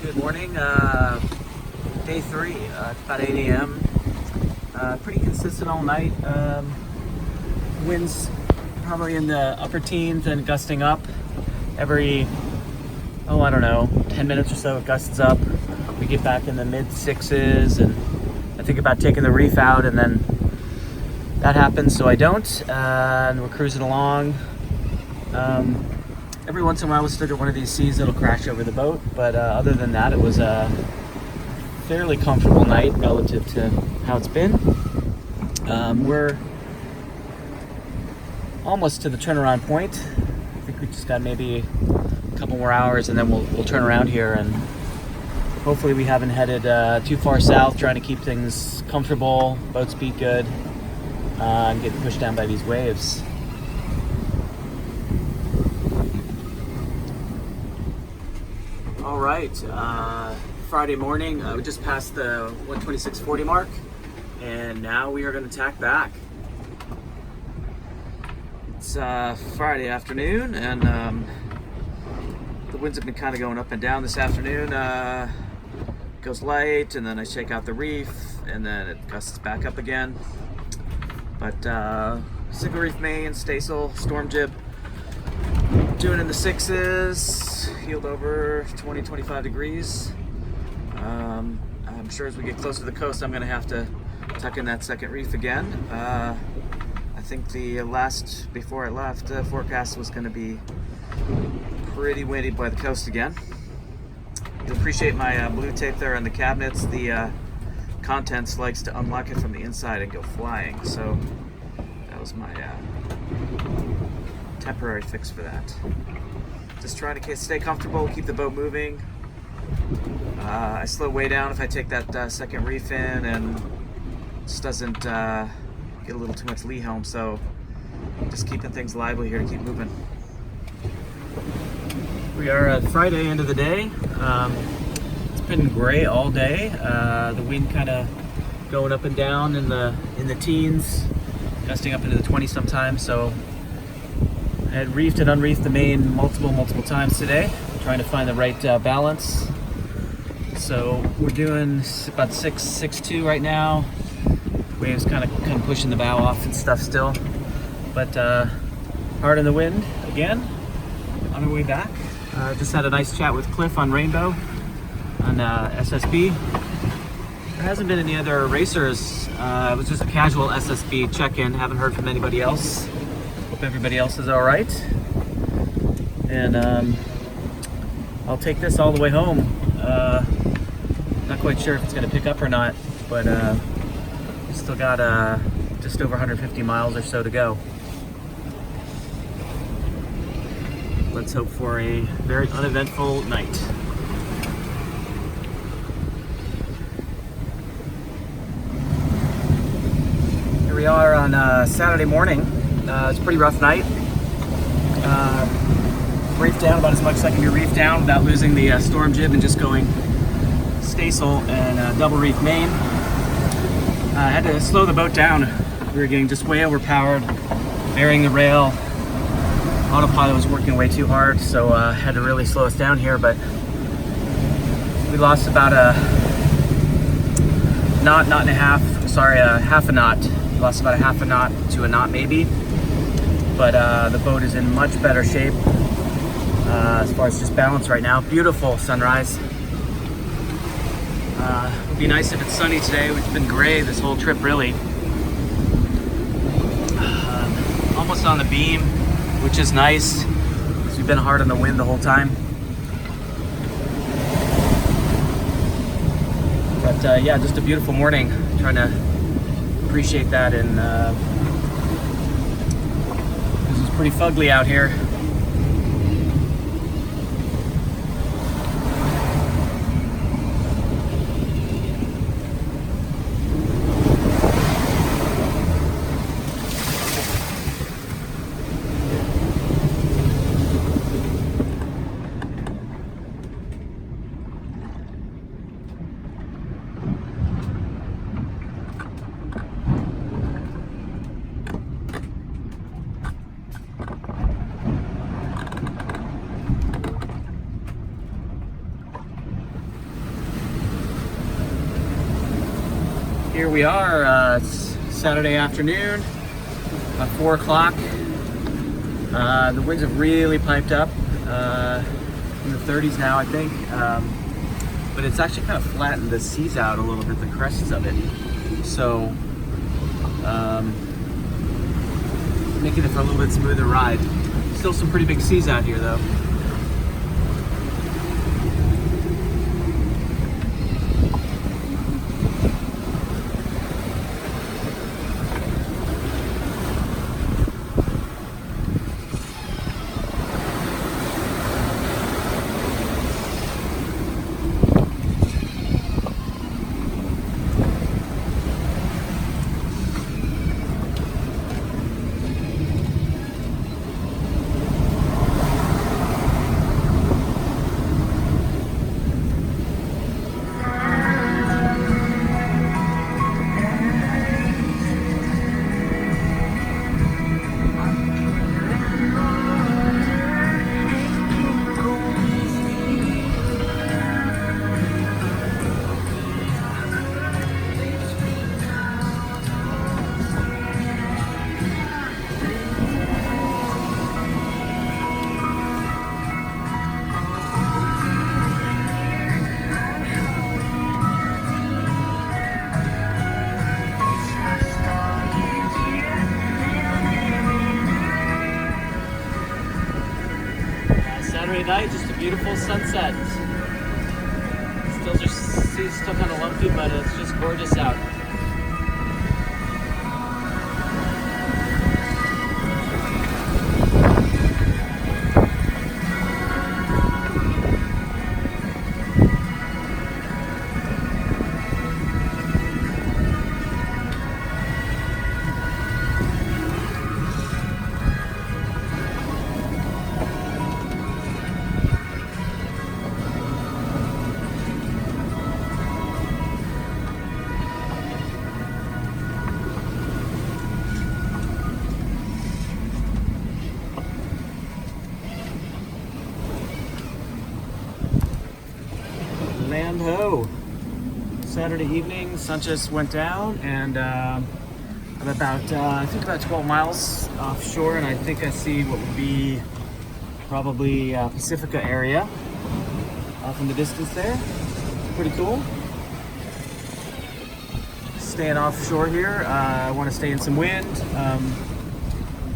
Good morning. Day 3. It's about 8 a.m. Pretty consistent all night. Winds probably in the upper teens and gusting up every, I don't know, 10 minutes or so. It gusts up. We get back in the mid 6s, and I think about taking the reef out, and then that happens, so I don't. And we're cruising along. Every once in a while we'll still get one of these seas that'll crash over the boat, but other than that, it was a fairly comfortable night relative to how it's been. We're almost to the turnaround point. I think we just got maybe a couple more hours, and then we'll turn around here, and hopefully we haven't headed too far south, trying to keep things comfortable, boat speed good, and getting pushed down by these waves. All right, Friday morning, we just passed the 126.40 mark, and now we are going to tack back. It's Friday afternoon, and the winds have been kind of going up and down this afternoon. It goes light, and then I shake out the reef, and then it gusts back up again. But single reef main, staysail, storm jib, doing in the 6s, heeled over 20-25 degrees. I'm sure as we get close to the coast, I'm going to have to tuck in that second reef again. I think the last, before I left, forecast was going to be pretty windy by the coast again. You'll appreciate my blue tape there on the cabinets. The contents likes to unlock it from the inside and go flying, so that was my temporary fix for that. Just trying to stay comfortable, keep the boat moving. I slow way down if I take that second reef in, and just doesn't get a little too much lee helm, so just keeping things lively here to keep moving. We are at Friday, end of the day. It's been gray all day. The wind kind of going up and down in the teens, gusting up into the 20s sometimes, so I had reefed and unreefed the main multiple times today, trying to find the right balance. So we're doing about 6.2 right now. Waves kind of pushing the bow off and stuff still, but hard in the wind again. On our way back, just had a nice chat with Cliff on Rainbow on SSB. There hasn't been any other racers. It was just a casual SSB check-in. Haven't heard from anybody else. Hope everybody else is all right. And I'll take this all the way home. Not quite sure if it's going to pick up or not, but still got just over 150 miles or so to go. Let's hope for a very uneventful night. Here we are on Saturday morning. It's a pretty rough night. Reefed down about as much as I can be reefed down without losing the storm jib and just going staysail and double reef main. I had to slow the boat down. We were getting just way overpowered, burying the rail. Autopilot was working way too hard, so had to really slow us down here, but we lost about a knot and a half, half a knot. We lost about a half a knot to a knot maybe, but the boat is in much better shape as far as just balance right now. Beautiful sunrise. It would be nice if it's sunny today. It's been gray this whole trip really. Almost on the beam, which is nice because we've been hard on the wind the whole time. But yeah, just a beautiful morning. Trying to appreciate that, and this is pretty fugly out here. Here we are, it's Saturday afternoon, about 4 o'clock. The winds have really piped up, in the 30s now, I think. But it's actually kind of flattened the seas out a little bit, the crests of it. So, making it for a little bit smoother ride. Still some pretty big seas out here though. Saturday night, just a beautiful sunset. Still kind of lumpy, but it's just gorgeous out. Land ho! Saturday evening, sun just went down, and I'm about I think about 12 miles offshore, and I think I see what would be probably Pacifica area off in the distance there. Pretty cool. Staying offshore here. I want to stay in some wind,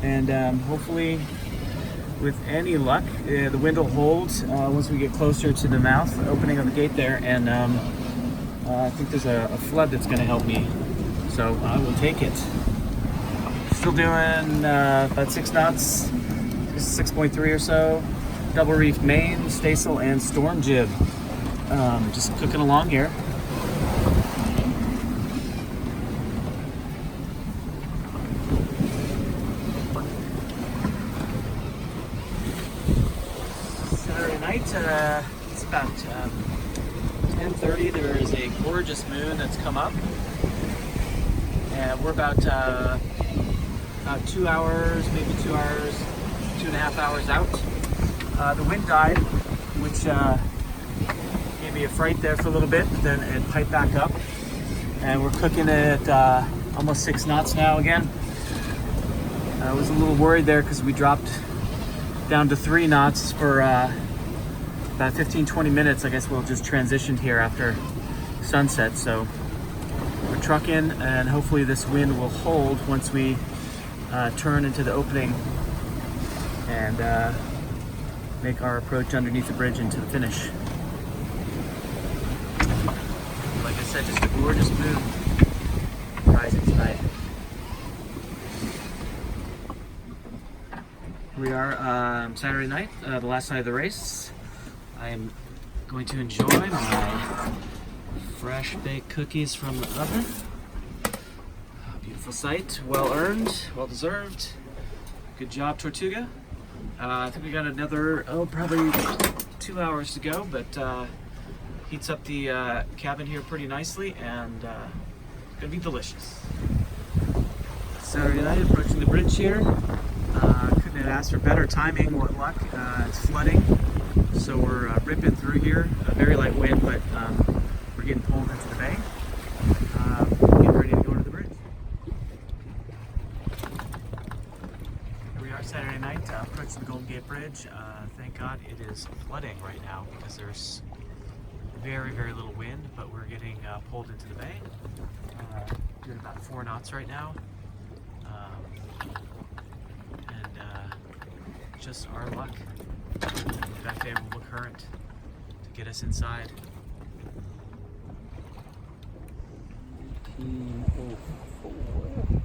and hopefully, with any luck, the wind will hold once we get closer to the mouth, opening of the gate there, and I think there's a flood that's going to help me, so I will take it. Still doing about 6 knots, 6.3 or so, double reefed main, staysail, and storm jib. Just cooking along here. It's about 10:30. There is a gorgeous moon that's come up, and we're about 2 hours, maybe 2 hours, 2.5 hours out. The wind died, which gave me a fright there for a little bit, but then it piped back up, and we're cooking at almost 6 knots now again. I was a little worried there because we dropped down to 3 knots for about 15-20 minutes. I guess we'll just transitioned here after sunset, so we're trucking, and hopefully this wind will hold once we turn into the opening and make our approach underneath the bridge into the finish. Like I said, just a gorgeous moon rising tonight. We are Saturday night, the last night of the race. I am going to enjoy my fresh baked cookies from the oven. Beautiful sight, well earned, well deserved. Good job, Tortuga. I think we got another, probably 2 hours to go, but heats up the cabin here pretty nicely, and gonna be delicious. Saturday night, approaching the bridge here. Couldn't have asked for better timing, what luck. It's flooding, so we're ripping through here. A very light wind, but we're getting pulled into the bay. Gate Bridge. Thank God it is flooding right now because there's very, very little wind, but we're getting pulled into the bay. Doing about 4 knots right now. And just our luck. We've got favorable current to get us inside. 1804.